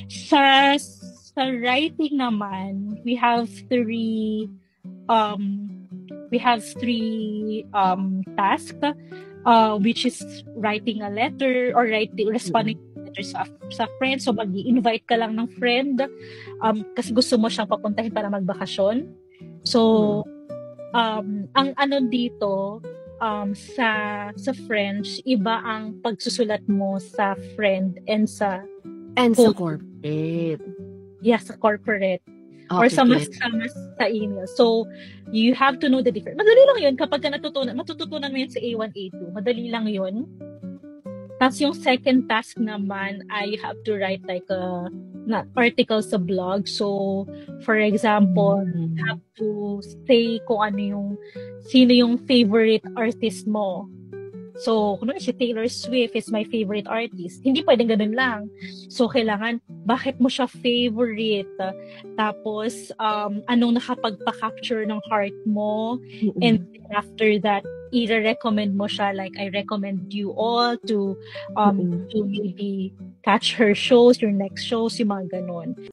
Sa writing naman, um we have three tasks, which is writing a letter or responding Mm-mm. to letters sa friend. So mag-i-invite ka lang ng friend kasi gusto mo siyang papuntahin para magbakasyon. So Mm-mm. ang ano dito, sa French, iba ang pagsusulat mo sa friend and sa And sa home, corporate. yeah, sa corporate or Okay, get. sa email. So, you have to know the difference. Madali lang yun kapag matututunan mo yun sa A1, A2. Madali lang yun. Tapos yung second task naman ay you have to write like article sa blog. So, for example, you Mm. have to say kung sino yung favorite artist mo. So, kunwari si Taylor Swift is my favorite artist. Hindi pwedeng ganun lang. So, kailangan, bakit mo siya favorite? Tapos, anong nakapagpa-capture ng heart mo? And Mm-mm. after that, i-recommend mo siya. Like, I recommend you all Mm-mm. to maybe catch her shows, your next shows, yung mga ganun.